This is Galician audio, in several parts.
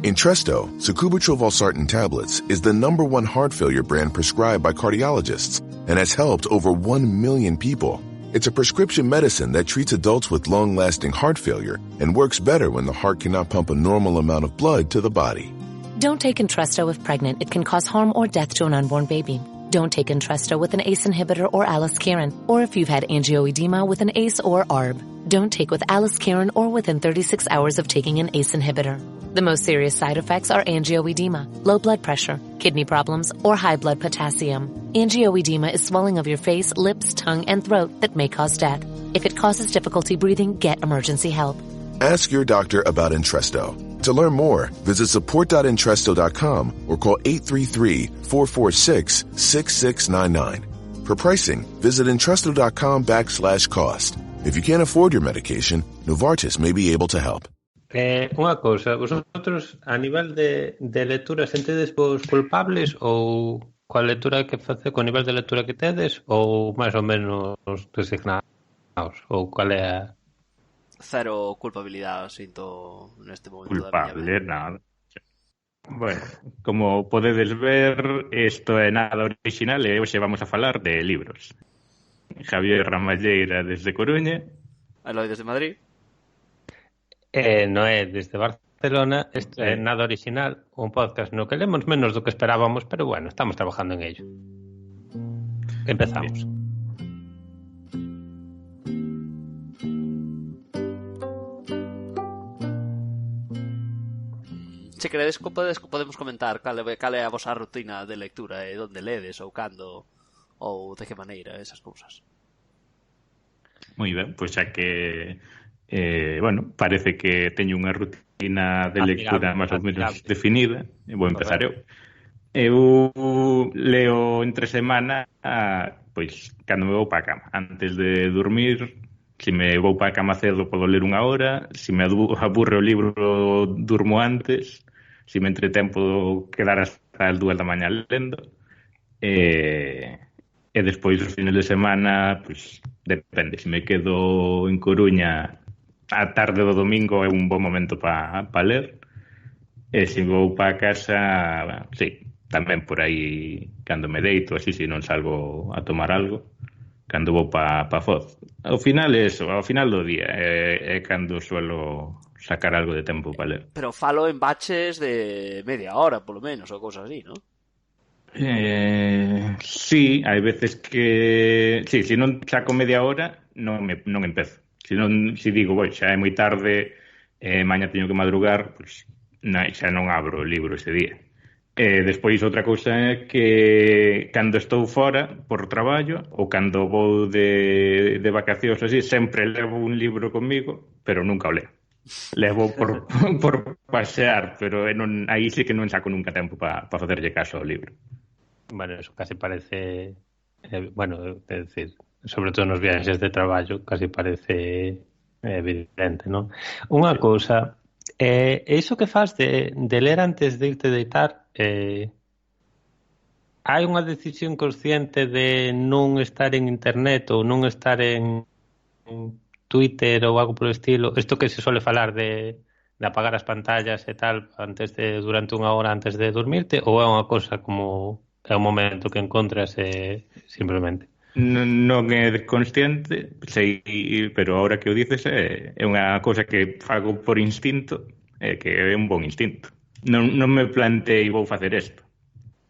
Entresto, sacubitril valsartan tablets, is the #1 heart failure brand prescribed by cardiologists and has helped over 1 million people. It's a prescription medicine that treats adults with long-lasting heart failure and works better when the heart cannot pump a normal amount of blood to the body. Don't take Entresto if pregnant. It can cause harm or death to an unborn baby. Don't take Entresto with an ACE inhibitor or aliskiren, or if you've had angioedema with an ACE or ARB. Don't take with aliskiren or within 36 hours of taking an ACE inhibitor. The most serious side effects are angioedema, low blood pressure, kidney problems, or high blood potassium. Angioedema is swelling of your face, lips, tongue, and throat that may cause death. If it causes difficulty breathing, get emergency help. Ask your doctor about Entresto. To learn more, visit support.entresto.com or call 833-446-6699. For pricing, visit entresto.com/cost. If you can't afford your medication, Novartis may be able to help. Unha cousa, vosotros a nivel de lectura sentedes vos culpables ou coa lectura que face, co nivel de lectura que tedes, ou máis ou menos resignados, ou cual é a... Cero culpabilidade sinto neste momento culpable, da miña vida. nada. Bueno, como podedes ver, isto é nada original e hoxe vamos a falar de libros. Javier Ramalleira desde Coruña. Eloi desde Madrid. Noé desde Barcelona. Isto é nada original, un podcast no que lemos menos do que esperábamos, pero bueno, estamos trabajando en ello. Empezamos. Se queredes, podemos comentar cal é a vosa rutina de lectura e onde ledes ou cando ou de que maneira, esas cousas. Moi ben, pois xa que bueno, parece que teño unha rutina de lectura máis ou menos definida. Vou empezar eu. Eu leo entre semana, pois, cando me vou para a cama. Antes de dormir, se me vou para a cama cedo, podo ler unha hora. Se me aburre o libro, durmo antes. Se me entreten, podo quedar hasta as 2 da mañá lendo. E despois, os fines de semana, pois, depende. Se me quedo en Coruña, a tarde do domingo é un bon momento para ler. E se vou para casa, sí, tamén por aí cando me deito, así, se non salgo a tomar algo, cando vou para Foz. Ao final é eso, ao final do día é cando suelo sacar algo de tempo para ler. Pero falo en baches de media hora, polo menos, ou cousas así, non? Sí, hai veces que... Sí, se non saco media hora, non empezo. Se digo, xa é moi tarde, maña teño que madrugar, pois xa non abro o libro ese día. Despois, outra cousa é que cando estou fora por traballo ou cando vou de vacacións así, sempre levo un libro comigo, pero nunca o leo. Levo por pasear, pero aí sí que non saco nunca tempo para facerlle caso ao libro. Bueno, eso casi parece... bueno, é dicir, sobre todo nos viaxes de traballo, casi parece evidente, non? Unha cousa, iso que faz de ler antes de irte deitar, hai unha decisión consciente de non estar en internet ou non estar en Twitter ou algo por estilo, isto que se suele falar de apagar as pantallas e tal durante unha hora antes de dormirte, ou é unha cosa como é un momento que encontras simplemente? Non é consciente, sei, pero ahora que o dices é unha cousa que fago por instinto, que é un bon instinto. Non me plantei vou facer isto.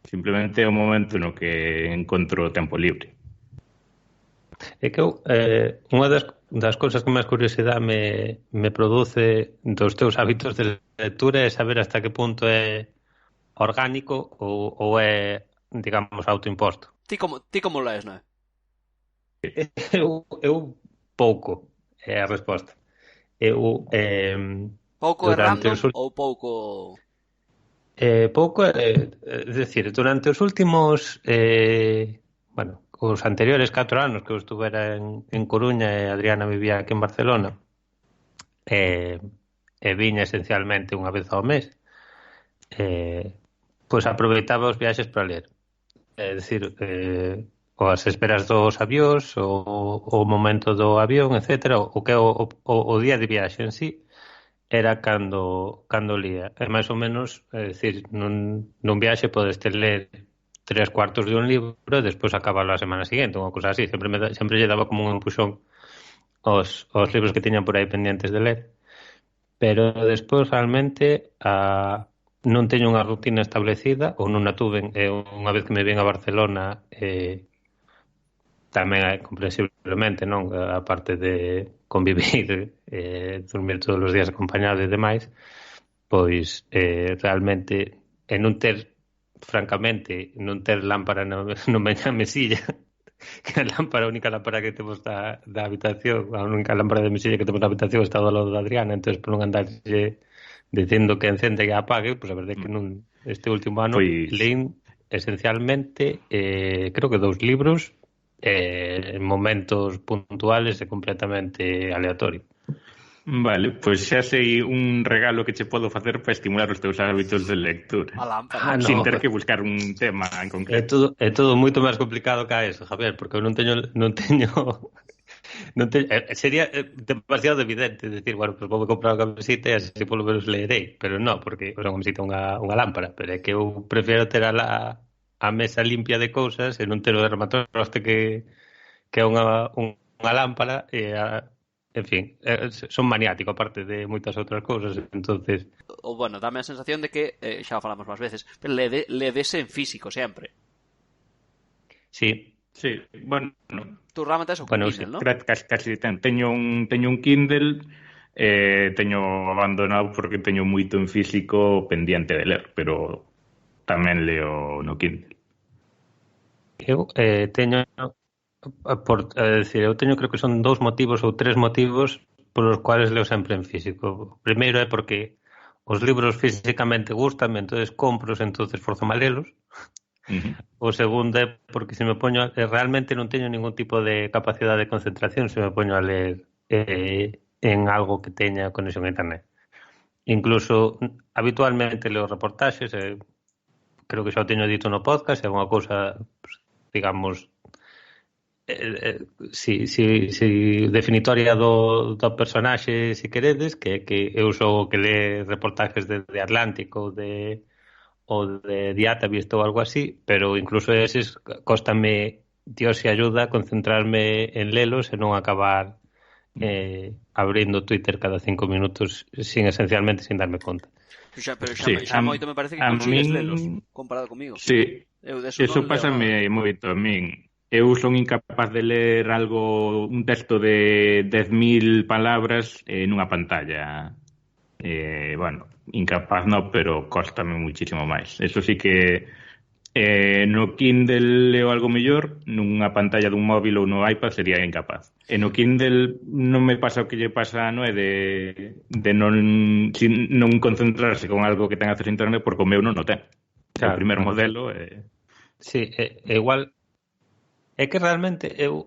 Simplemente é un momento no que encontro tempo libre. É que unha das cousas que máis curiosidade me produce dos teus hábitos de lectura é saber hasta que punto é orgánico ou é, digamos, autoimposto. Ti como lees, non é? Eu pouco é a resposta. Pouco é random ou pouco... pouco é decir, durante os últimos bueno, os anteriores 4 anos que eu estuvera en Coruña e Adriana vivía aquí en Barcelona, e viña esencialmente unha vez ao mes, pois aproveitaba os viaxes para ler. É dicir, ou as esperas dos avións, o momento do avión, etcétera, o que é o día de viaxe en sí. era cando lía. E máis ou menos, é dicir, nun viaxe podes ler 3/4 de un libro e despois acabalo a semana seguinte, unha cousa así. Sempre lle daba como un empuxón aos libros que tiñan por aí pendientes de ler. Pero despois realmente non teño unha rutina establecida, ou non a tuve, unha vez que me vin a Barcelona, tamén hai comprensiblemente, non, a parte de convivir, dormir todos os días acompañado e demais, pois realmente non ter, francamente, non ter lámpara no meña mesilla, que a única lámpara que temos da habitación, a única lámpara de mesilla que temos na habitación está ao lado da Adriana, entonces por non andarlle dicindo que encende e apague, pois a verdade é que non, este último ano leín esencialmente creo que 2 libros en momentos puntuales e completamente aleatorio. Vale, pois xa sei un regalo que che podo facer para estimular os teus hábitos de lectura. A lámpara. Sin ter que buscar un tema en concreto. É todo moito máis complicado que eso, Javier, porque eu non teño sería demasiado evidente decir, bueno, pues vou comprar unha camiseta e así polo menos leerei, pero non, porque unha camiseta unha lámpara, pero é que eu prefiro ter a mesa limpia de cousas e non ter o dermatoste que é unha lámpara e en fin, son maniático aparte de moitas outras cousas, entonces bueno, dame a sensación de que xa falamos máis veces, pero ledes en físico sempre. Sí, bueno, tú realmente eso con Kindle, ¿no? Casi teño un Kindle, teño abandonado porque teño moito en físico pendiente de ler, pero tamén leo no Kindle. Eu teño eu teño, creo que son 2 motivos ou 3 motivos polos cuales leo sempre en físico. Primeiro é porque os libros físicamente gustan, entonces compros, entonces forzo a lelos. O segundo é porque se me poño realmente non teño ningún tipo de capacidade de concentración se me poño a ler en algo que teña conexión a internet. Incluso habitualmente leo reportaxes, creo que xa o teño dito no podcast, é unha cousa, digamos, definitoria do personaxe, se queredes, que eu sou o que lee reportajes de Atlántico ou de Diatabist ou algo así, pero incluso eses cóstame, Dios se ayuda, concentrarme en lelos e non acabar abrindo Twitter cada 5 minutos esencialmente sin darme conta. Pero xa moito me parece que consigues lelos comparado comigo. Sí, eso pásame moito a min. Eu son incapaz de ler un texto de 10.000 palabras nunha pantalla. Bueno, incapaz no, pero cóstame muchísimo máis. Eso sí que no Kindle leo algo mellor, nunha pantalla dun móvil ou no iPad sería incapaz. E no Kindle non me pasa o que lle pasa a Noé de non concentrarse con algo que ten acceso a internet porque o meu non o ten. Claro, o primer modelo Sí, igual é que realmente eu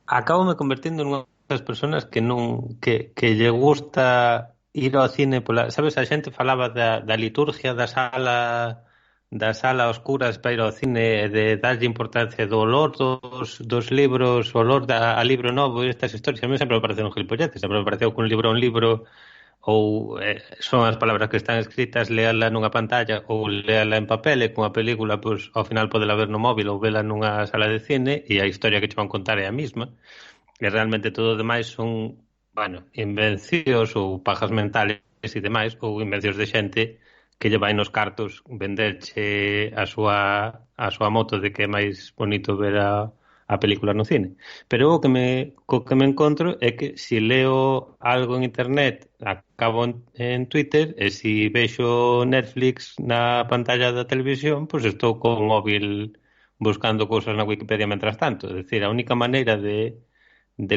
acabo me convertindo nunha das persoas que non que lle gusta ir ao cine pola, sabes, a xente falaba da liturgia da sala a oscuras para ir ao cine, de darlle importancia do olor dos libros, o olor a libro novo e estas historias. A mí sempre me pareceu un gilipolletes, sempre me pareceu que un libro ou son as palabras que están escritas, leala nunha pantalla ou leala en papel, e con a película pois, ao final podela ver no móvil ou vela nunha sala de cine e a historia que che van contar é a mesma e realmente todo o demais son invencións ou pajas mentales e demais, ou invencións de xente que lle vai nos cartos venderche a súa moto de que é máis bonito ver a película no cine. Pero o que me encontro é que se leo algo en internet acabo en Twitter e se vexo Netflix na pantalla da televisión, pois estou co móvil buscando cousas na Wikipedia mentras tanto. É dicir, a única maneira de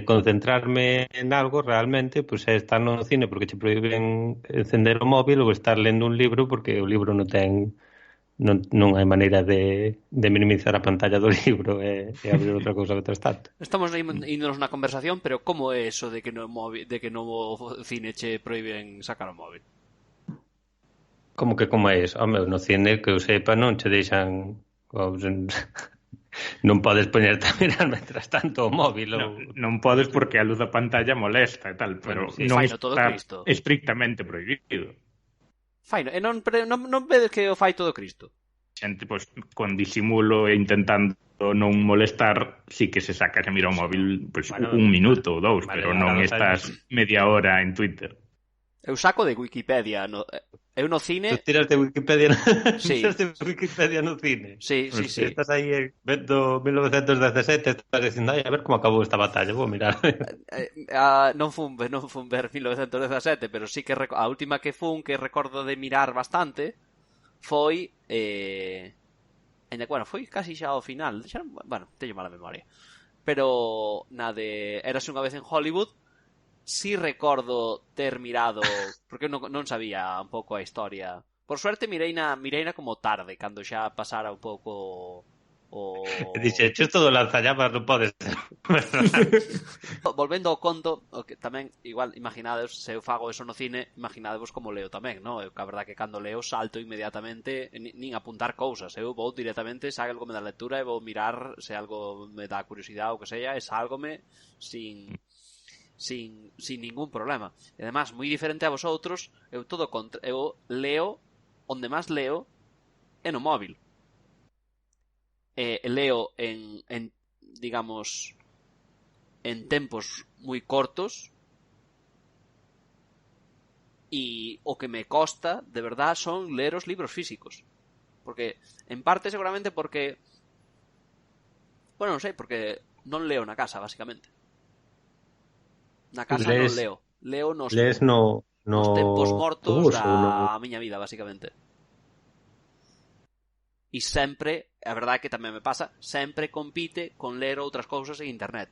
concentrarme en algo realmente pois é estar no cine porque che prohíben encender o móvil ou estar lendo un libro porque o libro non hai maneira de minimizar a pantalla do libro e abrir outra cousa outras tanto. Estamos índonos na conversación, pero como é eso de que no cine che prohíben sacar o móvil? Como é eso? No cine que eu sepa non che deixan Non podes ponerte a mirar mentras tanto o móvil non podes porque a luz da pantalla molesta e tal, pero sí, non faino todo está Cristo. estrictamente prohibido. Faino, e non vedes que o fai todo Cristo? Xente, pois, con disimulo e intentando non molestar, sí que se saca, se mira o móvil pois, un minuto ou dous, pero non estás media hora en Twitter. Eu saco de Wikipedia. Eu no cine... Tú tiras de Wikipedia sí. Tiras de Wikipedia no cine. Sí. Estás aí vendo 1917, estás dicindo, a ver como acabou esta batalla, vou mirar. Non fun ver 1917, pero sí que a última que recordo de mirar bastante foi... bueno, foi casi xa ao final. Bueno, teño mala memoria. Pero na de Érase unha vez en Hollywood, sí recordo ter mirado, porque non sabía un pouco a historia. Por suerte mireina como tarde, cando xa pasara un pouco o... Dixe, isto do lanzallamas non pode ser. Volvendo ao conto, que tamén, igual, imaginades, se eu fago eso no cine, imaginadevos como leo tamén, non? Eu, que a verdade que cando leo salto inmediatamente, nin apuntar cousas, eu vou directamente, se algo me da lectura, e vou mirar se algo me dá curiosidade ou que sea, e salgome sin ningún problema. E además, moi diferente a vosotros, eu leo onde máis leo é no móvil. Leo en digamos en tempos moi cortos, e o que me costa de verdad son ler os libros físicos, porque en parte seguramente porque non sei, porque non leo na casa, basicamente. Na casa non leo nos tempos mortos da miña vida, basicamente. E sempre, a verdade é que tamén me pasa, sempre compite con ler outras cousas en internet.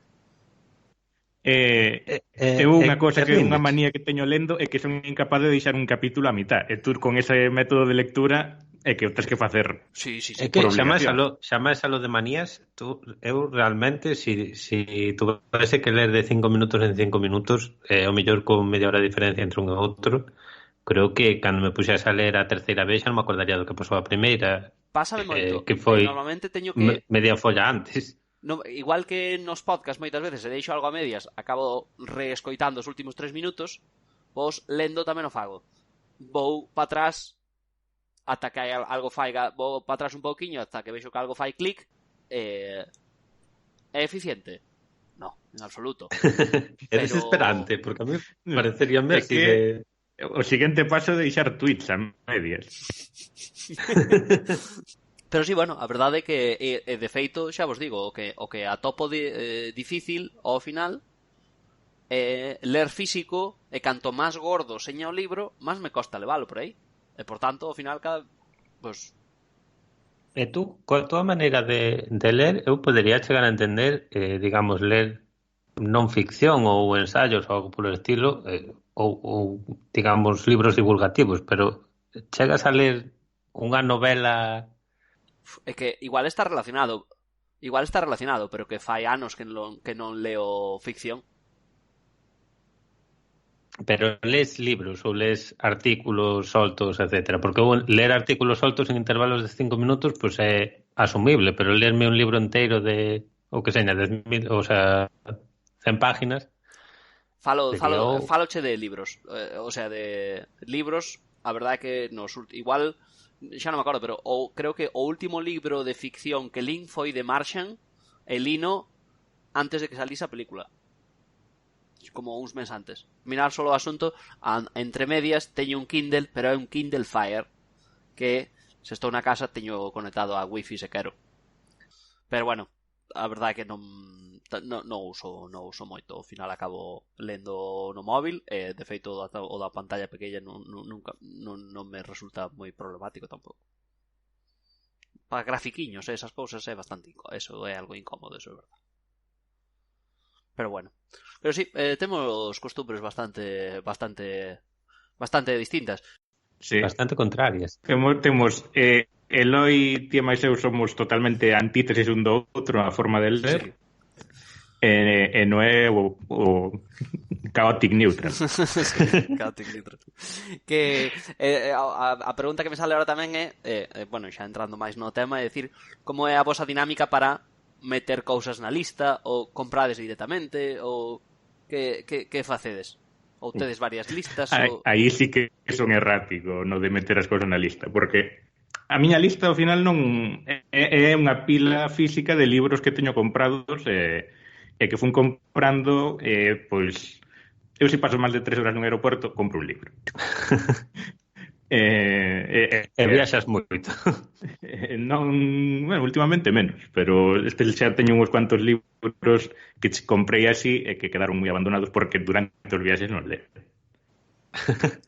Unha cousa que é unha manía que teño lendo é que son incapaz de deixar un capítulo a mitad, e tú con ese método de lectura é que o tens que facer. Sí. É que chamás a lo de manías, eu realmente si tuvese que ler de 5 minutos en 5 minutos, o mellor con media hora de diferencia entre un e outro, creo que cando me puxese a ler a terceira vez xa non me acordaría do que pasou a primeira. Pásame moito, que foi normalmente teño que media folla antes. No, igual que nos podcast moitas veces se deixo algo a medias, acabo reescoitando os últimos 3 minutos, vos lendo tamén o fago. Vou para atrás ata que algo faiga, vou para atrás un pouquiño ata que vexo que algo fai clic. É eficiente? No, en absoluto. É desesperante, porque a mí parecería así de... O seguinte paso é deixar tweets a medias. Pero sí, bueno, a verdade é que de feito, xa vos digo, o que atopo difícil ao final é ler físico, e canto máis gordo seña o libro, máis me costa levalo por aí. E por tanto, ao final pues... E tú, coa tua maneira de ler, eu podería chegar a entender, digamos, ler non ficción ou ensaios ou algo polo estilo, ou digamos, libros divulgativos, pero chegas a ler unha novela... É que igual está relacionado, pero que fai anos que non leo ficción. Pero lees libros ou lees artículos soltos, etcétera? Porque ler artículos soltos en intervalos de 5 minutos pues é asumible, pero lerme un libro inteiro de, o que seña, 10.000, o sea, 100 páginas... Faloche de libros, o sea, de libros, a verdade é que igual... xa non me acordo, pero creo que o último libro de ficción que lín foi The Martian, e lino antes de que salise a película, como uns meses antes. Mirar solo o asunto, entre medias teño un Kindle, pero é un Kindle Fire, que se estou na casa teño conectado a wifi se quero. Pero bueno, a verdade é que non uso moito. Ao final acabo lendo no móvil, e de feito o da pantalla pequena non me resulta moi problemático tampouco. Para grafiquiños, esas cousas é bastante eso é algo incómodo, eso é verdade. Pero bueno, pero sí, temos costumbres bastante distintas. Sí. Bastante contrarias. Temos Eloi, tía máis eu somos totalmente antítesis un do outro na forma de ler. Sí. Non é o chaotic neutral. Sí, chaotic neutral. Que a pregunta que me sale ahora tamén é, bueno, xa entrando máis no tema, é dicir, como é a vosa dinámica para meter cousas na lista, ou comprades directamente, ou que facedes? Ou tedes varias listas? Aí sí que son errático no de meter as cousas na lista, porque a miña lista ao final non é unha pila física de libros que teño comprados e que fun comprando, pois eu se paso máis de 3 horas nun aeroporto, compro un libro. Viaxas moito. Non, bueno, últimamente menos, pero xa teño uns cuantos libros que comprei así e que quedaron moi abandonados porque durante os viaxes non leo.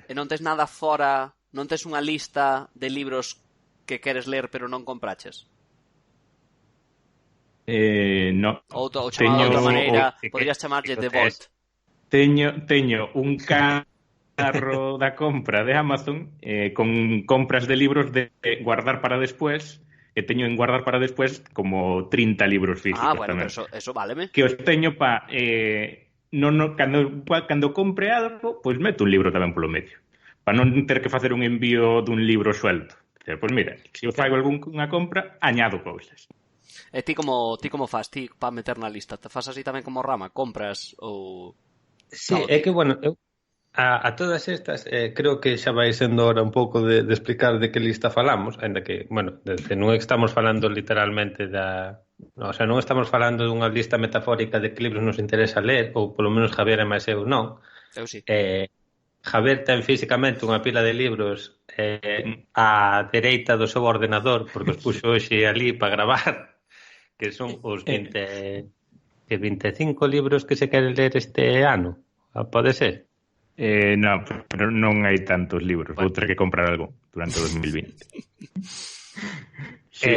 E non tes nada fora, non tes unha lista de libros que queres ler pero non compraches? No. Ou chamado de outra maneira, podrías chamarlle The Vault. Teño un carro da compra de Amazon con compras de libros de guardar para después, que teño en guardar para después como 30 libros físicos. Bueno, tamén. Pero eso váleme. Que os teño para cando compre algo, pois meto un libro tamén polo medio, para non ter que facer un envío dun libro suelto. Pois mira, se eu fago algunha compra, añado cousas. E ti como fas, ti para meter na lista? Te fas así tamén como Rama? Compras ou... Sí, é que, bueno, eu a todas estas creo que xa vai sendo hora un pouco de explicar de que lista falamos, ainda que, bueno, non estamos falando literalmente o sea, non estamos falando dunha lista metafórica de que libros nos interesa ler, ou polo menos Javier e máis eu non. Eu sí. Javier ten físicamente unha pila de libros á dereita do seu ordenador, porque os puxo hoxe ali para gravar, que son os 25 libros que se queren ler este ano. Pode ser? No, pero non hai tantos libros. Vou ter que comprar algo durante 2020. Sí.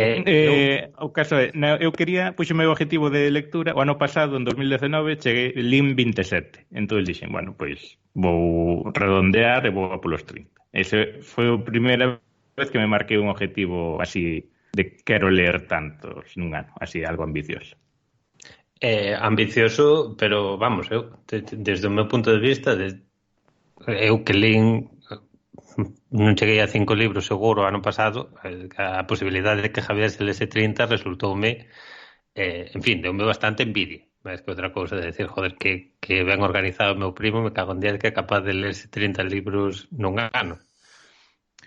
O caso é, eu quería, puxo o meu objetivo de lectura o ano pasado, en 2019, cheguei LIM 27. Entón dixen, bueno, pois vou redondear e vou a polos 30. Ese foi a primeira vez que me marquei un objetivo así de quero ler tantos nun ano, así algo ambicioso. Ambicioso, pero vamos, eu desde o meu punto de vista, eu que lín non cheguei a 5 libros seguro ano pasado, a posibilidade de que Javier se lese 30 resultoume, en fin, deume bastante envidia, máis que outra cousa de decir, joder, que ben organizado o meu primo, me cago en 10 que é capaz de lerse 30 libros nun ano.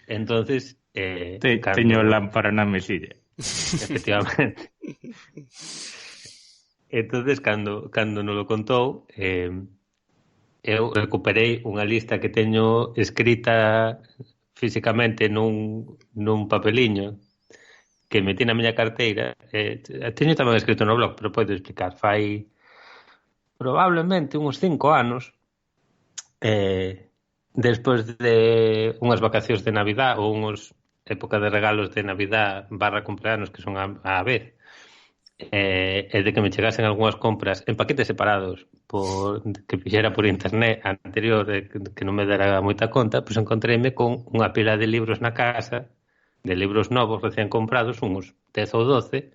Entonces teño lámpara na mesilla. Efectivamente. Entonces, cando nos lo contou, eu recuperei unha lista que teño escrita físicamente nun papeliño que metí na miña carteira. Teño tamén escrito no blog, pero podo explicar. Fai probablemente uns 5 anos, despois de unhas vacacións de Navidad ou unhas época de regalos de Navidad / cumpleanos que son a vez, e de que me chegasen algunhas compras en paquetes separados que fixera por internet anterior, que non me dera moita conta, pois encontreime con unha pila de libros na casa, de libros novos recén comprados, uns 10 ou 12.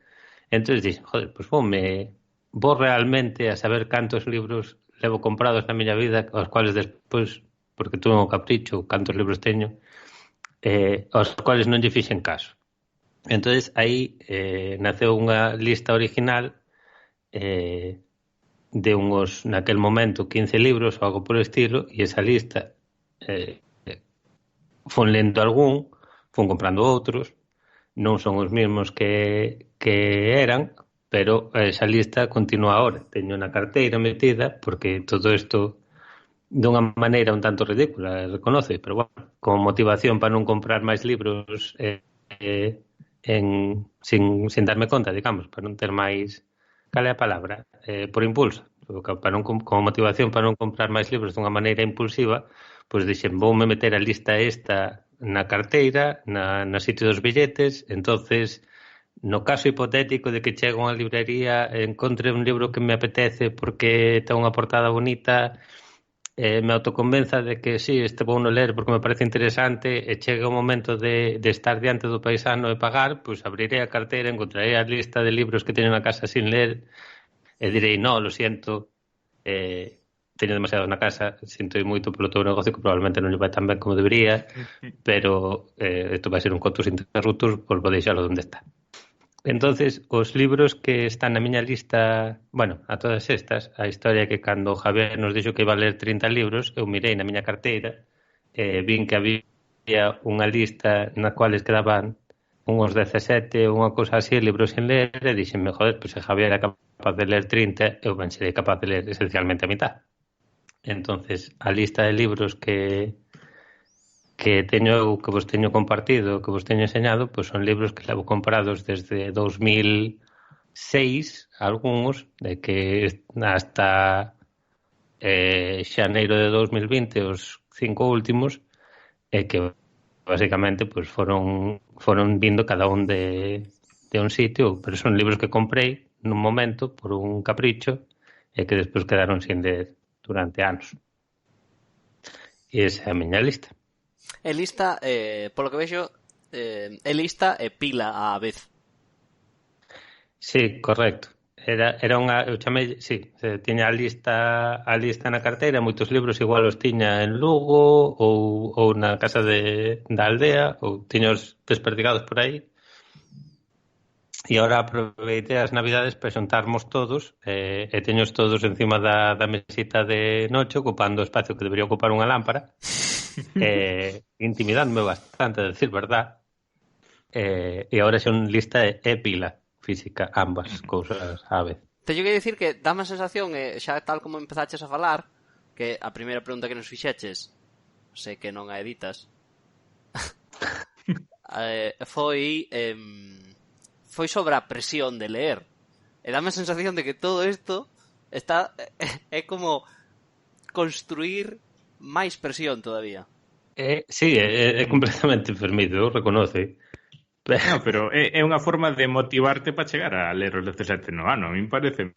Entón dixen, joder, pois vou realmente a saber cantos libros levo comprados na miña vida, aos cuales despois, porque tuve un capricho, cantos libros teño, aos cuales non lle fixen caso. Entonces aí naceu unha lista original de uns, naquel momento, 15 libros ou algo por estilo, e esa lista fun lendo algún, fun comprando outros, non son os mesmos que eran, pero esa lista continúa ahora. Teño na carteira metida, porque todo isto dunha maneira un tanto ridícula, reconoce, pero bueno, como motivación para non comprar máis libros sin darme conta, digamos, para non ter máis, cal é a palabra, por impulso, como motivación para non comprar máis libros dunha maneira impulsiva, pois dixen, voume meter a lista esta na carteira, no sitio dos billetes. Entonces, no caso hipotético de que chegue a unha librería e encontre un libro que me apetece porque ten unha portada bonita, me autoconvenza de que sí, este vou non ler porque me parece interesante, e chega o momento de estar diante do paisano e pagar, pois abrirei a carteira, encontrarei a lista de libros que teño na casa sin ler e direi, no, lo siento, teño demasiado na casa, sinto moito polo teu negocio que probablemente non lle vai tan ben como debería, pero isto vai ser un contos interruptus, volvo deixalo onde está. Entonces, os libros que están na miña lista, bueno, a todas estas, a historia que cando Javier nos dixo que iba a ler 30 libros, eu mirei na miña carteira, vin que había unha lista na cuales quedaban unhos 17, unha cousa así, libros sin ler, e dixenme, joder, pois se Javier era capaz de ler 30, eu ben serei capaz de ler esencialmente a mitad. Entonces, a lista de libros que teño, que vos teño compartido, que vos teño enseñado, pois son libros que levo comprados desde 2006, algúns, de que hasta xaneiro de 2020, os 5 últimos, e que basicamente pois foron vindo cada un de un sitio, pero son libros que comprei nun momento por un capricho e que despois quedaron sin ler durante anos. E esa é a miña lista. É lista, polo que vexo, é lista e pila á vez. Sí, correcto. Era unha, eu chamei, sí, tiña a lista na carteira, moitos libros igual os tiña en Lugo ou na casa da aldea, ou tiña os desperdigados por aí. E agora aproveitei as navidades para xuntarmos todos, e teños todos encima da mesita de noche, ocupando o espacio que debería ocupar unha lámpara. Intimidándome bastante, a decir verdad, e agora son lista e pila física, ambas cousas á vez. Teño que dicir que dá má sensación, xa tal como empezaches a falar, que a primeira pregunta que nos fixeches, sei que non a editas, foi sobre a presión de leer, e dá má sensación de que todo isto está é como construir máis presión todavía. Sí, é completamente enfermido, eu reconoce. No, pero é unha forma de motivarte para chegar a ler os 17 no ano. A mí parece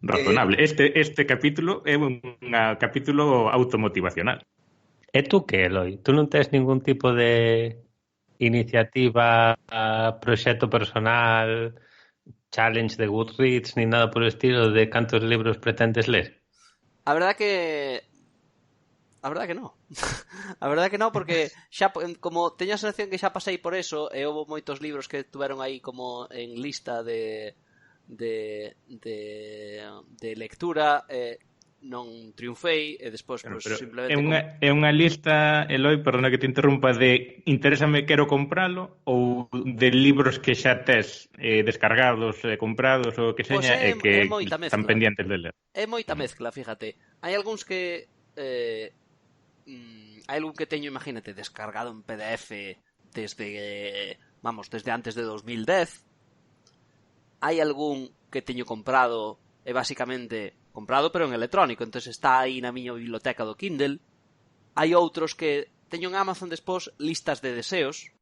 razonable. Este capítulo é un capítulo automotivacional. E tú que, Eloi? Tú non tes ningún tipo de iniciativa, proxecto personal, challenge de Goodreads, ni nada por el estilo de cantos libros pretendes ler? A verdad que non. A verdad que non, porque xa, como teño a sensación que xa pasei por eso, e houve moitos libros que tuveron aí como en lista de lectura, non triunfei, e despois pues, simplemente... É unha lista, Eloi, perdona que te interrumpa, de interésame, quero compralo, ou de libros que xa tes descargados, comprados, ou que seña, pues e que están pendientes de ler? É moita mezcla, fíjate. Hai algúns que... hai algún que teño, imagínate, descargado en PDF desde antes de 2010. Hai algún que teño comprado, e basicamente comprado pero en electrónico, entonces está aí na miña biblioteca do Kindle. Hai outros que teño en Amazon despois listas de deseos.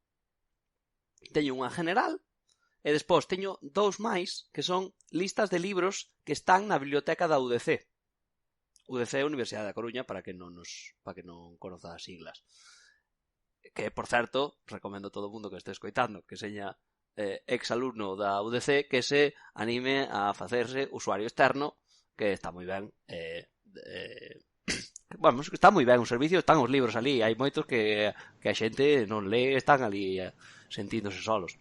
Teño unha general e despois teño dous máis que son listas de libros que están na biblioteca da UDC. UDC é a Universidade da Coruña, para que non conoza as siglas. Que, por certo, recomendo a todo o mundo que este escoitando que seña ex-alumno da UDC que se anime a facerse usuario externo, que está moi ben. Bueno, está moi ben o servicio, están os libros ali, hai moitos que a xente non lee, están ali sentíndose solos.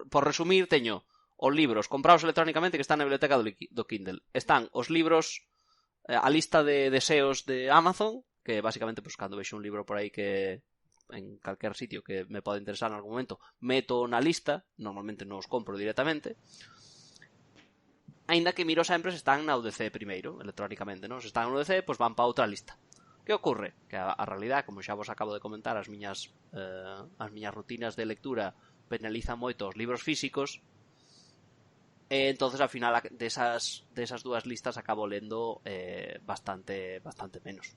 Por resumir, teño os libros comprados electrónicamente que están na biblioteca do Kindle. Están os libros... a lista de deseos de Amazon, que basicamente pues, cando vexo un libro por aí que en calquer sitio que me pode interesar en algún momento, meto na lista, normalmente non os compro directamente, aínda que miro sempre se están na UDC primeiro, electrónicamente, non? Se están na UDC, pues van para outra lista. Que ocorre? Que a realidade, como xa vos acabo de comentar, as miñas rutinas de lectura penalizan moito os libros físicos. Entonces al final desas dúas listas acabo lendo bastante menos.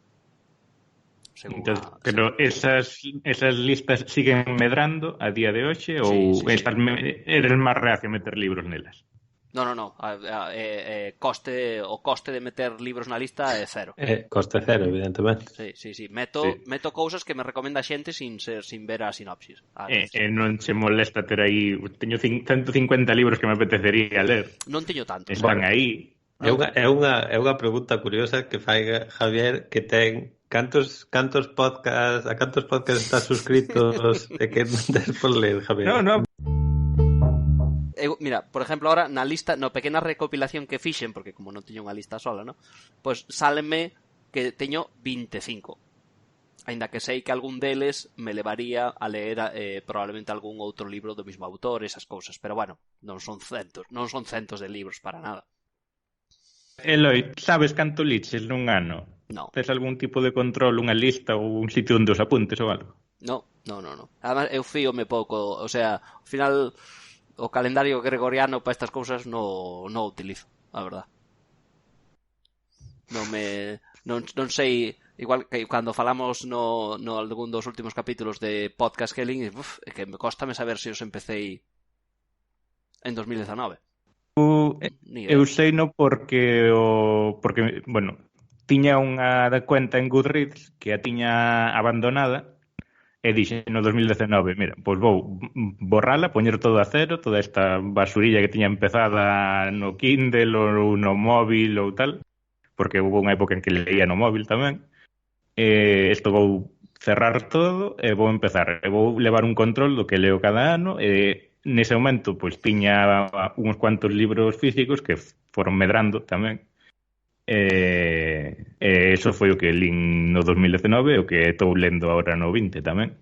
Entonces, pero esas listas siguen medrando a día de hoxe ou sí. Eres máis reacio a meter libros nelas? No. O coste de meter libros na lista é cero. Coste cero, evidentemente. Sí. Meto cousas que me recomenda a xente sin ver a sinopsis. Non se molesta ter aí... Teño 150 libros que me apetecería ler. Non teño tanto. Están aí. É unha pregunta curiosa que fai Javier, que ten cantos podcasts estás suscritos e que non tes por ler, Javier? No. mira, por exemplo, ahora na lista, na pequena recopilación que fixen, porque como non teño unha lista sola, ¿no? Pois sálenme que teño 25. Ainda que sei que algún deles me levaría a ler probablemente algún outro libro do mismo autor, esas cousas, pero bueno, non son centos de libros para nada. Eloi, sabes canto liches nun ano? No. Tes algún tipo de control, unha lista ou un sitio onde os apuntes ou algo? No. Además, eu fíome pouco, o sea, ao final o calendario gregoriano para estas cousas non utilizo, a verdad. Non sei, igual que cando falamos no algún dos últimos capítulos de Podcast Scaling, que me costame saber se os empecéi en 2019. Eu sei no porque bueno, tiña unha cuenta en Goodreads que a tiña abandonada e dixe no 2019, mira, pois vou borrala, poñer todo a cero, toda esta basurilla que tiña empezada no Kindle ou no móvil ou tal, porque houve unha época en que leía no móvil tamén. Isto vou cerrar todo e vou empezar. E vou levar un control do que leo cada ano e nese momento pois tiña uns cuantos libros físicos que foron medrando tamén. Eso foi o que lín no 2019 e o que estou lendo agora no 20 tamén.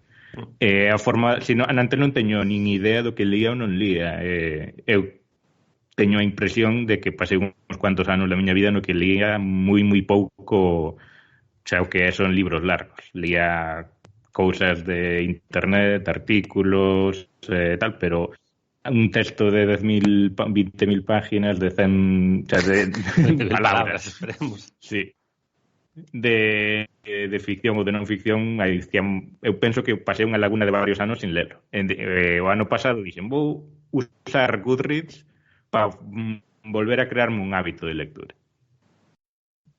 A forma, antes non teño nin idea do que lía ou non lía. Eu teño a impresión de que pasei uns cuantos anos da miña vida no que lía moi pouco, o sea, o que son libros largos. Lía cousas de internet, artículos, tal, pero un texto de 20.000 páginas, de 100, o sea, de palabras, esperemos. Sí. De ficción ou de non ficción, eu penso que pasei unha laguna de varios anos sin lerlo. O ano pasado dixen, vou usar Goodreads para volver a crearme un hábito de lectura.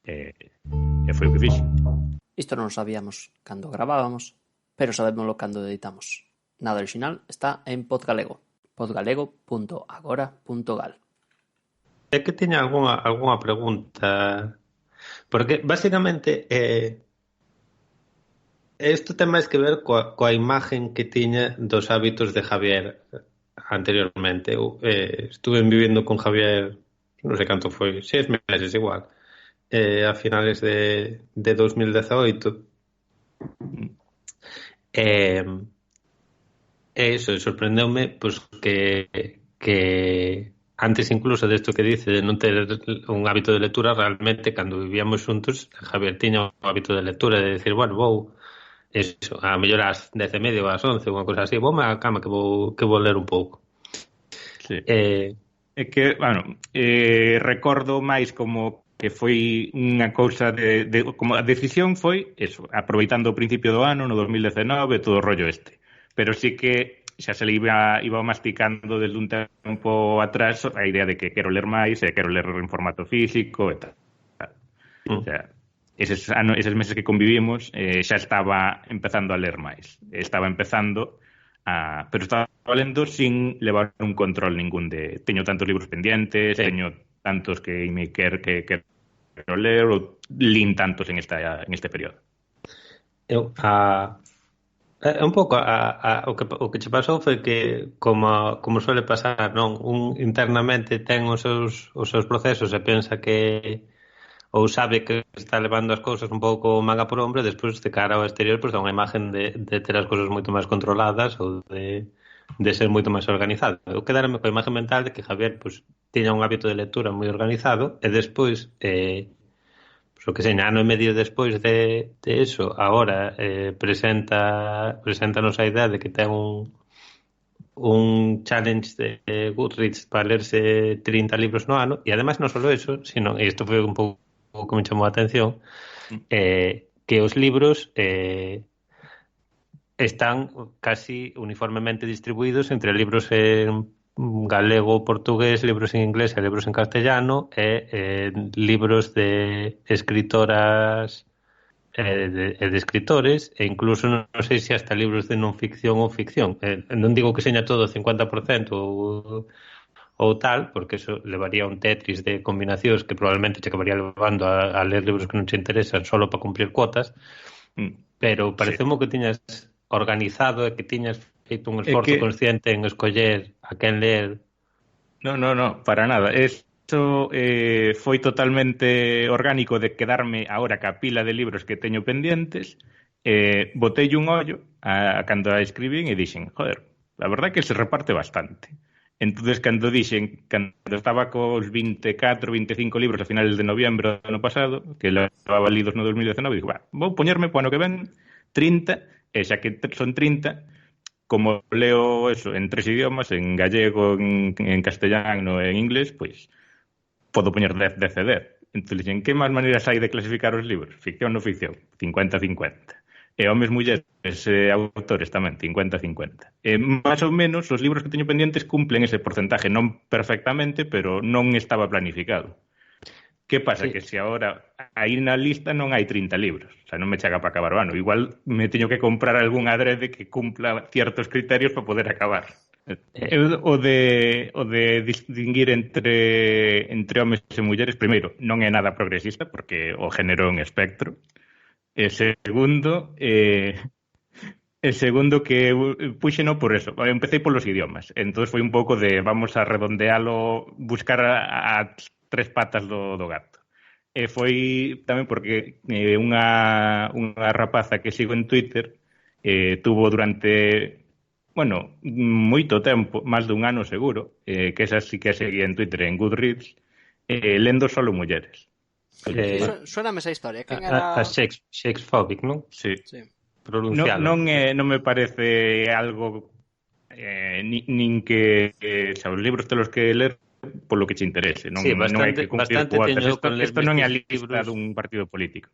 E foi o que fixe. Isto non sabíamos cando gravábamos, pero sabémoslo cando editamos. Nada original está en Podgalego. podgalego.agora.gal. É que teña algunha pregunta, porque basicamente isto ten máis que ver coa imagen que tiña dos hábitos de Javier anteriormente. Eu estuve vivindo con Javier, non sei canto foi, 6 meses igual, a finales de 2018. Eso sorprendeume pues, que antes incluso de esto que dice de non ter un hábito de lectura, realmente cando vivíamos xuntos Javier tiña un hábito de lectura, de decir, bueno, vou eso, a mellor ás 10:30 ou ás 11, unha cosa así, vou á cama que vou ler un pouco. Sí. É que, bueno, recordo máis como que foi unha cousa como a decisión foi eso, aproveitando o principio do ano, no 2019, todo o rollo este. Pero sí que xa se le iba masticando desde un tempo atrás a idea de que quero ler máis e quero ler en formato físico e tal. O sea, eses meses que convivimos xa estaba empezando a ler máis. Estaba empezando pero estaba lendo sin levar un control ningún de teño tantos libros pendientes, sí. Teño tantos que me quero ler ou lín tantos en este período. Eu un pouco o que che pasou foi que como suele pasar, non, un internamente ten os seus procesos e pensa que ou sabe que está levando as cousas un pouco manga por hombro e despois de cara ao exterior pues, dá unha imagen de ter as cousas moito máis controladas ou de ser moito máis organizado. Eu quedarme coa imagen mental de que Javier pues, tiña un hábito de lectura moi organizado e despois o que sei, ano e medio despois de eso, agora preséntanos a idea de que ten un challenge de Goodreads para lerse 30 libros no ano, e ademais non só eso, sino, e isto foi un pouco que me chamou a atención, que os libros están casi uniformemente distribuídos entre libros en galego, portugués, libros en inglés e libros en castellano e libros de escritoras e de escritores e incluso non sei se hasta libros de non ficción ou ficción. Non digo que seña todo 50% ou tal, porque eso levaría un tetris de combinacións que probablemente te acabaría levando a ler libros que non te interesan solo para cumplir cuotas, pero pareceu-me que tiñas organizado e que tiñas feito un esforzo consciente en escoller a quen ler No, para nada. Isto foi totalmente orgánico de quedarme agora ca pila de libros que teño pendientes. Botei un ollo cando a escribín e dixen, joder, a verdade é que se reparte bastante. Entonces, cando estaba cos 24, 25 libros a finales de noviembro do ano pasado, que levaba lidos no 2019, digo, vou poñerme po ano que ven 30, e xa que son 30, como leo eso en 3 idiomas, en gallego, en castellano e en inglés, pois podo poñer 10 de ceder. Entón, en que máis maneiras hai de clasificar os libros? Ficción ou non ficción? 50-50. E homes, mulleres, autores tamén, 50-50. Más ou menos, os libros que teño pendientes cumplen ese porcentaje, non perfectamente, pero non estaba planificado. Que pasa? Sí. Que se agora aí na lista non hai 30 libros, o sea, non me chega para acabar o ano. Igual me teño que comprar algún adrede que cumpla ciertos criterios para poder acabar. O de distinguir entre homes e mulleres, primeiro, non é nada progresista, porque o género é un espectro. E segundo que puxeno por eso. Empecé polos idiomas. Entón foi un pouco de vamos a redondealo, buscar a 3 patas do gato. E foi tamén porque unha rapaza que sigo en Twitter tuvo durante, moito tempo, máis dun ano seguro, que esa sí que seguía en Twitter, en Goodreads, lendo solo mulleres. Suéname esa historia. Quen era? A Shakespeare, non? Sí. Pronunciado. Non me parece algo nin que os libros telos que ler polo que che interese. Non, sí, bastante, non hai que cumplir cuotas. Isto non é a lista libros dun partido político.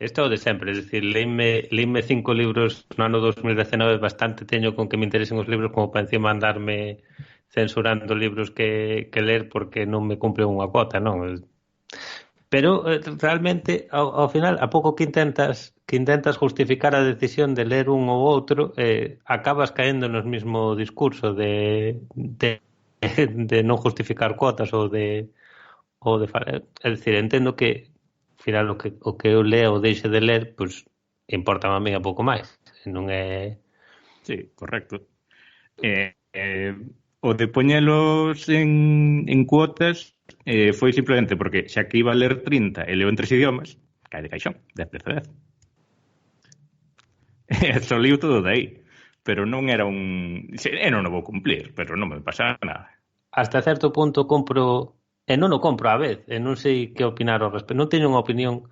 Isto é o de sempre, é dicir, leime 5 libros no ano 2019, bastante teño con que me interesen os libros como para encima andarme censurando libros que ler porque non me cumpre unha cuota, non? Pero realmente ao final, a pouco que intentas justificar a decisión de ler un ou outro, acabas caendo no mesmo discurso de non justificar cuotas ou de é dicir, entendo que ao final o que eu leo ou deixe de ler, pois importa a mí a pouco máis, non é... Sí, correcto. O de poñelos en cuotas foi simplemente porque xa que iba a ler 30 e leo en 3 idiomas, cae de caixón, 10 de 10. Soliu todo de aí, pero non era un... non o vou cumplir, pero non me pasa nada. Hasta certo punto compro, e non o compro a vez, e non sei que opinar ao respecto, non teño unha opinión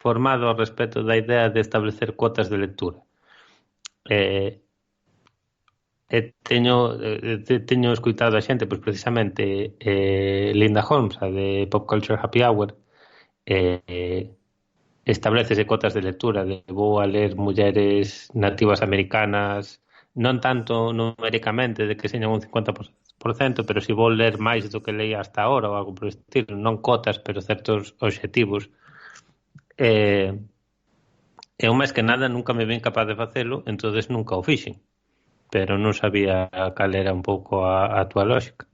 formada ao respecto da idea de establecer cuotas de lectura. Teño escuitado a xente, pois precisamente Linda Holmes, a de Pop Culture Happy Hour, establecese cotas de lectura, de vou a ler mulleres nativas americanas, non tanto numéricamente de que señan un 50%, pero si vou ler máis do que leía hasta ahora ou algo por estilo, non cotas, pero certos obxectivos. Eu máis que nada nunca me ven capaz de facelo, entonces nunca o fixen, pero non sabía cal era un pouco a túa lógica.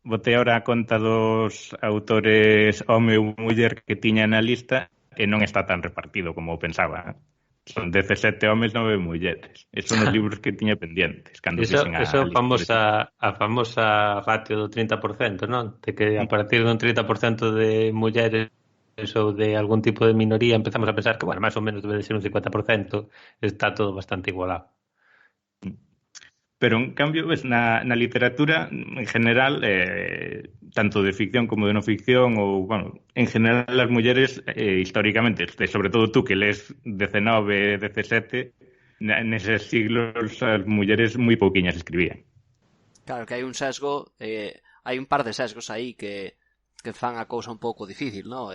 Botei ahora a conta dos autores home ou muller que tiña na lista e non está tan repartido como pensaba. Son 17 homes, 9 mulleres. Esos son os libros que tiña pendientes. Eso a famosa ratio do 30%, non? De que a partir dun 30% de mulleres ou de algún tipo de minoría empezamos a pensar que, máis ou menos debe de ser un 50%, está todo bastante igualado. Pero, en cambio, ves, na literatura, en general, tanto de ficción como de non ficción, ou, en general, as mulleres, históricamente, sobre todo tú, que lees 19, 17, neses siglos, as mulleres moi pouquiñas escribían. Claro, que hai un sesgo, hai un par de sesgos aí que fan a cousa un pouco difícil, non?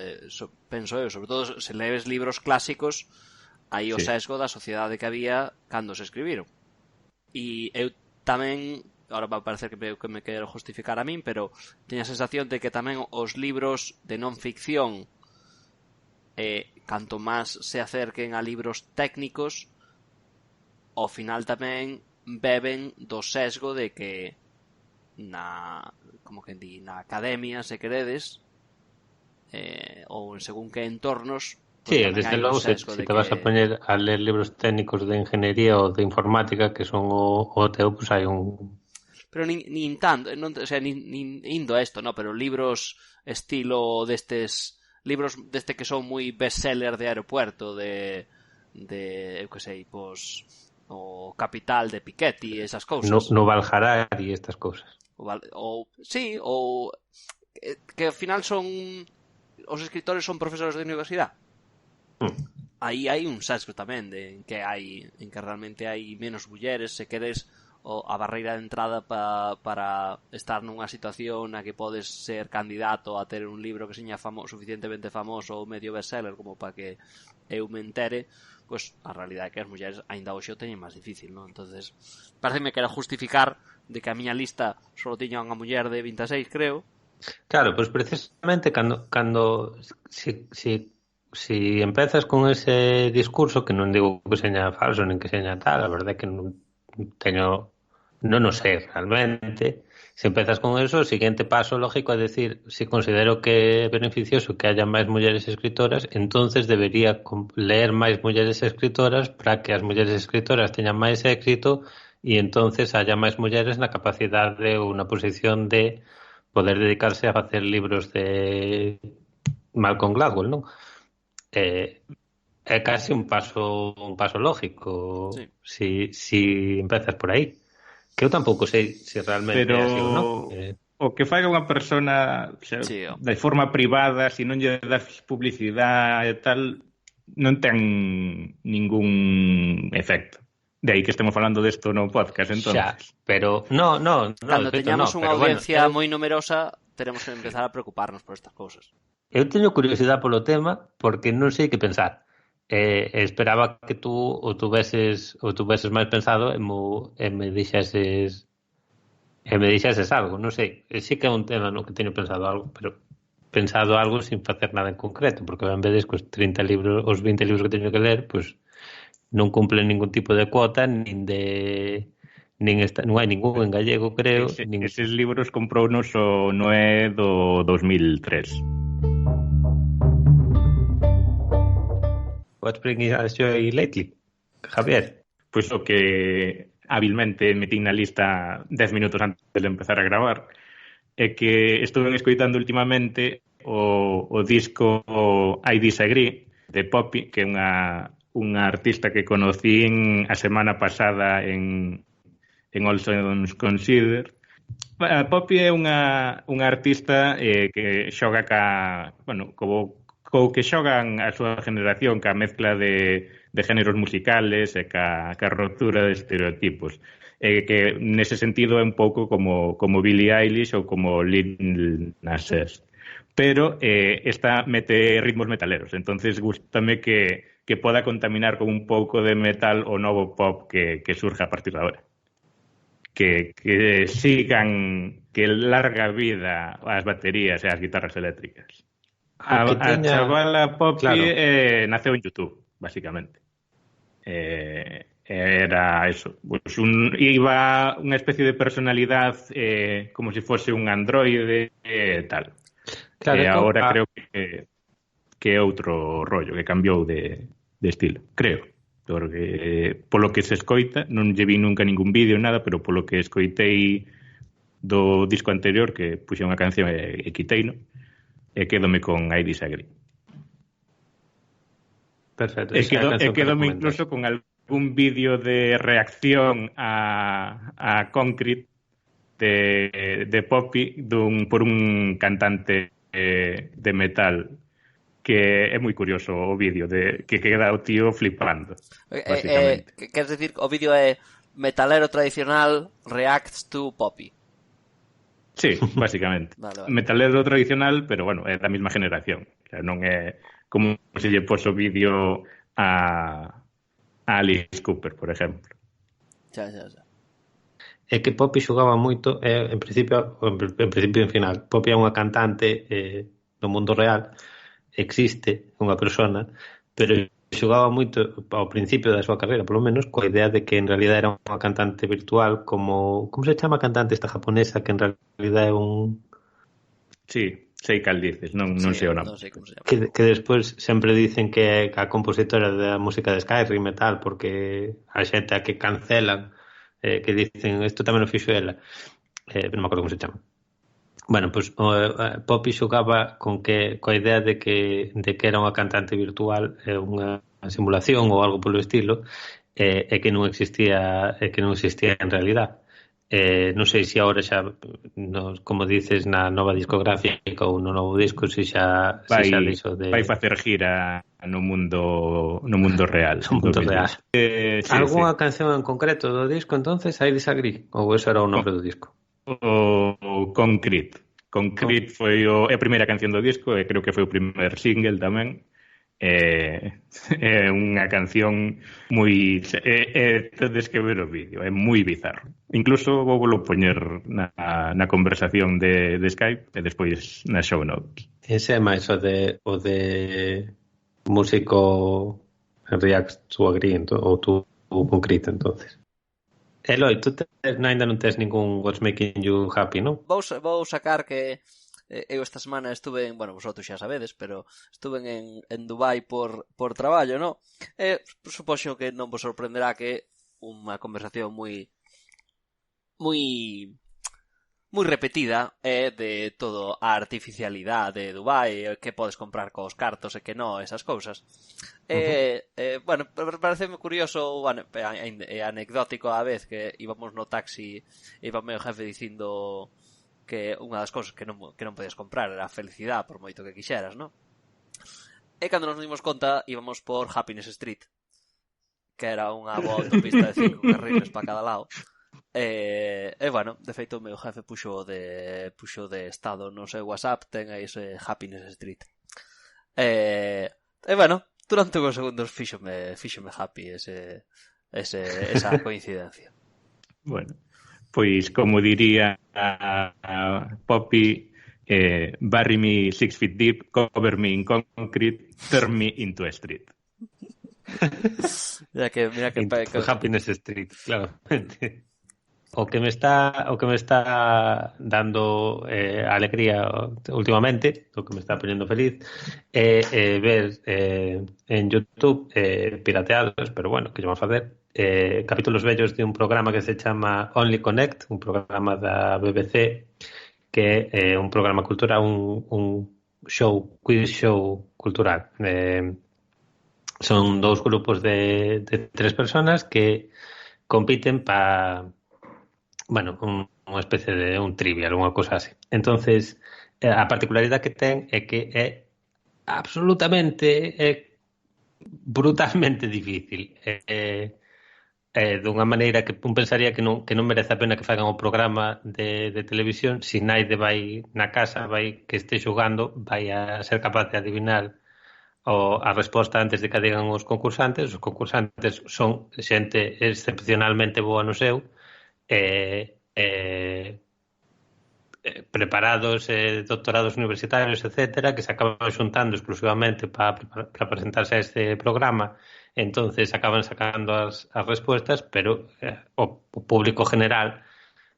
Penso eu, sobre todo, se leves libros clásicos, hai o sesgo da sociedade que había cando se escribiron. E eu tamén, agora vai parecer que me quero justificar a min, pero teño a sensación de que tamén os libros de non ficción, canto máis se acerquen a libros técnicos, ao final tamén beben do sesgo de que na academia, se queredes, ou en según que entornos. Sí, desde logo, se te vas a poñer a ler libros técnicos de ingeniería ou de informática que son o teu, pois hai un pero nin tanto, non, o sea, nin indo a isto, no, pero libros estilo destes libros deste que son moi bestseller de aeropuerto, de eu que sei, pois o Capital de Piketty, esas cousas. No Valharari e estas cousas. Sí, ou que ao final son os escritores son profesores de universidade. Aí hai un sesgo tamén en que realmente hai menos mulleres, se queres a barreira de entrada para estar nunha situación na que podes ser candidato a ter un libro que seña suficientemente famoso ou medio bestseller como para que eu me entere, pois a realidade é que as mulleres aínda hoxe o teñen máis difícil, non? Entonces, pareceme que era justificar de que a miña lista só tiña unha muller de 26, creo. Claro, pois precisamente cando si empezas con ese discurso, que non digo que seña falso nin que seña tal, a verdade é que non o sei realmente. Se empezas con eso, o seguinte paso lógico é decir, si considero que é beneficioso que haya máis mulleres escritoras, entonces debería leer máis mulleres escritoras para que as mulleres escritoras teñan máis éxito e entonces haya máis mulleres na capacidade ou na posición de poder dedicarse a facer libros de Malcolm Gladwell, non? É casi un paso lógico, sí. si empezas por aí. Que eu tampouco sei se realmente é así ou non. O que fai unha persona, o sea, de forma privada, se non lle das publicidade e tal, non ten ningún efecto. De aí que estemos falando desto no podcast, entonces. Xa, pero no, cando teñamos unha audiencia moi numerosa, teremos que empezar a preocuparnos por estas cousas. Eu teño curiosidade polo tema porque non sei que pensar. Esperaba que tú o tuveses máis pensado e me dixeses algo, non sei. Sí que é un tema no que teño pensado algo, pero pensado algo sin facer nada en concreto, porque en vez de os 30 libros, os 20 libros que teño que ler, pois non cumplen ningún tipo de cuota, non hai ningún en gallego, creo. Eses libros comprounos o Noé do 2003. What's bringing us joy lately, Javier? Pois o que hábilmente metí na lista 10 minutos antes de empezar a gravar é que estuve escoitando últimamente o disco I Disagree de Poppy, que é unha artista que conocín a semana pasada en All Songs Considered. Poppy é unha artista que xoga co que xogan a súa generación, ca mezcla de géneros musicales e ca rotura de estereotipos. Que nese sentido é un pouco como Billie Eilish ou como Lil Nas X. Pero esta mete ritmos metaleros, entonces gústame que poda contaminar con un pouco de metal o novo pop que surge a partir de agora. Que sigan, que larga vida as baterías e as guitarras eléctricas. A chavala Poppy, claro, naceu en YouTube, básicamente. Era eso. Pues iba unha especie de personalidade como se fose un androide tal. Claro, agora creo que é outro rollo, que cambiou de estilo, creo. Porque polo que se escoita, non lle vi nunca ningún vídeo, nada, pero polo que escoitei do disco anterior, que puxe unha canción e quiteino, e quedome con I Disagree. Perfecto. E quedome incluso con algún vídeo de reacción a Concrete de Poppy por un cantante de metal, que é moi curioso o vídeo que queda o tío flipando, básicamente. Queres decir, o vídeo é metalero tradicional reacts to Poppy. Sí, básicamente. Vale. Metalero tradicional, pero bueno, é da mesma generación. O sea, non é como se lle pos o vídeo a Alice Cooper, por exemplo. Xa. É que Poppy xogaba moito, en principio en final. Poppy é unha cantante do mundo real, existe unha persona, pero xogaba moito ao principio da súa carreira, polo menos, coa idea de que en realidad era unha cantante virtual, como se chama a cantante esta japonesa que en realidad é un... Sí, sei cal dices, non sei o nome. Non sei como se chama. Que despois sempre dicen que é a compositora da música de Skyrim e tal, porque a xente a que cancelan, que dicen, isto tamén o fixo ela. Non me acordo como se chama. Bueno, pois Poppy xogaba coa idea de que era unha cantante virtual, unha simulación ou algo polo estilo, e que non existía en realidad. Non sei se agora xa como dices na nova discográfica ou no novo disco se xa deixou de vai facer gira no mundo real. No mundo real. Algunha sí. canción en concreto do disco entonces, I Disagree? Ou eso era o nome do disco? O Concrete foi a primeira canción do disco e creo que foi o primer single tamén. É unha canción moi tedes que ver o vídeo, é moi bizarro. Incluso vou poñer na conversación de Skype e despois na show notes. Ese é máis o de músico reacts to agree ou to Concrete entonces. Eloi, tú ainda non tes ningún What's Making You Happy, non? Vou sacar que eu esta semana estuve vosotros xa sabedes, pero estuve en Dubai por traballo, non? Supoxo que non vos sorprenderá que unha conversación moi repetida é de todo a artificialidade de Dubai, que podes comprar cos cartos e que non, esas cousas. Pareceme curioso, é anecdótico a vez que íbamos no taxi, iba meu jefe dicindo que unha das cousas que non podías comprar era a felicidade, por moito que quixeras, non? E cando nos dimos conta, íbamos por Happiness Street, que era unha boa autopista de 5 carriles para cada lado. De feito o meu jefe puxo de estado no seu WhatsApp, ten aí ese Happiness Street. Durante uns segundos fíxome happy esa coincidencia. Bueno, pois como diría a Poppy, bury me 6 feet deep, cover me in concrete, turn me into a street. Mira que Happiness Street, claramente. O que me está dando alegría últimamente, o que me está poniendo feliz, ver en YouTube pirateados, pero bueno, que vamos a facer capítulos bellos de un programa que se chama Only Connect, un programa da BBC que é un programa cultural, un quiz show cultural. Son 2 grupos de 3 personas que compiten para unha especie de un trivial, unha cosa así. Entonces, a particularidade que ten é que é brutalmente difícil. Dunha maneira que un pensaría que non merece a pena que fagan o programa de televisión se naide vai na casa, que este xogando, vai a ser capaz de adivinar a resposta antes de que digan os concursantes. Os concursantes son xente excepcionalmente boa no seu, preparados, doctorados universitarios, etcétera, que se acaban xuntando exclusivamente para presentarse a este programa. Entonces acaban sacando as respuestas, pero o público general,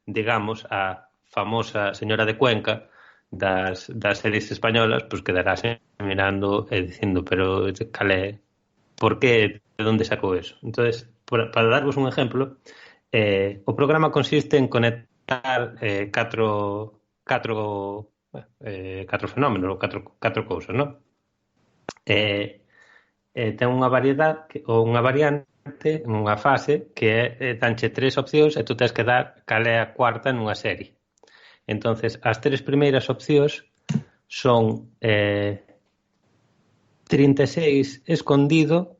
digamos, a famosa señora de Cuenca das series españolas, pues quedarase mirando e dicindo, pero calé, por qué, de onde sacou eso? Entonces, para darvos un exemplo, o programa consiste en conectar catro fenómenos, catro cousas, non? Ten unha variedade ou unha variante, unha fase que danche 3 opcións e tú tens que dar cal é a cuarta nunha serie. Entonces, as 3 primeiras opcións son 36 escondido,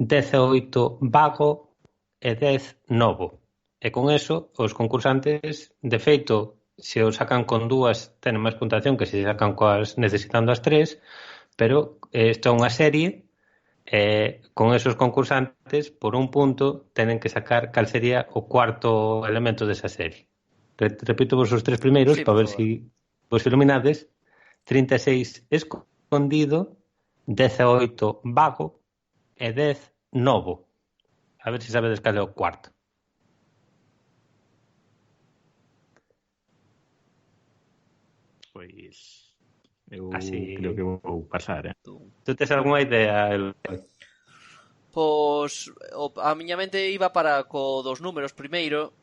18 vago e 10 novo. E con eso, os concursantes, de feito, se os sacan con 2, tenen máis puntuación que se sacan coas necesitando as 3, pero isto é unha serie, con esos concursantes, por un punto, tenen que sacar cal sería o cuarto elemento desa serie. Repito vos os 3 primeiros, para ver se vos iluminades. 36 escondido, 18 vago e 10 novo. A ver se sabedes cal é o cuarto. Pois eu creo que vou pasar, Tú tes algunha idea? Pois a miña mente iba para co dos números primeiro,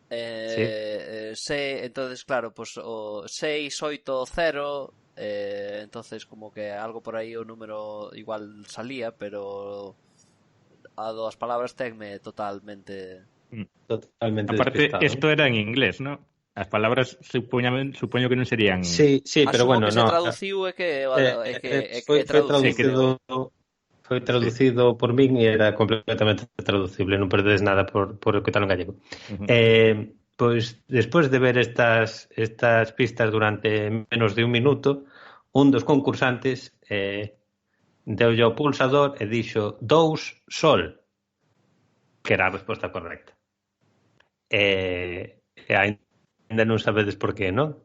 Entonces, claro, pues o 680, entonces como que algo por aí o número igual salía, pero a dos palabras tenme totalmente aparte despistado. Esto era en inglés, ¿no? As palabras supoño que non serían... Sí, pero bueno, que se traduciu foi traducido por min e era completamente traducible, non perdedes nada por o que tal en gallego. Pois despois de ver estas pistas durante menos de un minuto, un dos concursantes deulle ao pulsador e dixo 2 sol, que era a resposta correcta. Ainda non sabedes por qué, non?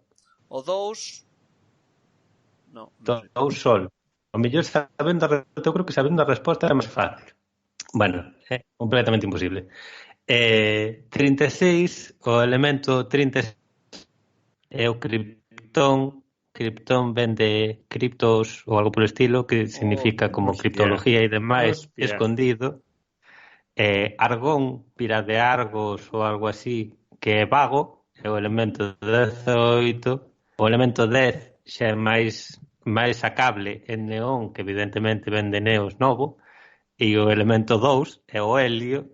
O 2 no 2 sol. O mellor sabendo eu creo que sabendo a resposta é máis fácil. Bueno, é completamente imposible. 36, o elemento 36 é o criptón. Criptón ven de criptos ou algo polo estilo, que significa como criptología e demais, escondido. Argón, pira de Argos ou algo así, que é vago, é o elemento 18. O elemento 10 xa é máis sacable en neón, que evidentemente ven de neos novo, e o elemento 2 é o helio,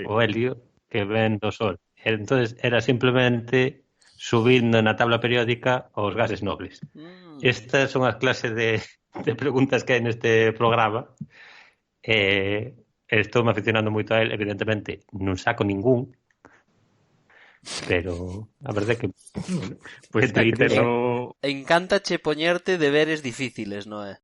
o helio que ven do sol. Entonces era simplemente subindo na tabla periódica os gases nobles. Estas son as clases de preguntas que hai neste programa. Estou me aficionando moito a él, evidentemente non saco ningún, pero a verdade é que pues encántache poñerte deberes difíciles, non é?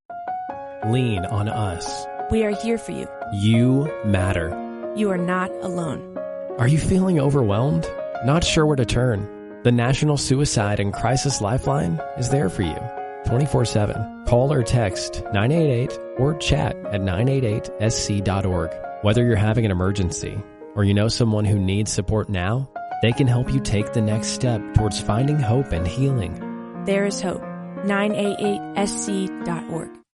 Lean on us. We are here for you. You matter. You are not alone. Are you feeling overwhelmed? Not sure where to turn? The National Suicide and Crisis Lifeline is there for you 24/7. Call or text 988 or chat at 988sc.org. Whether you're having an emergency or you know someone who needs support now, they can help you take the next step towards finding hope and healing. There is hope. 988sc.org.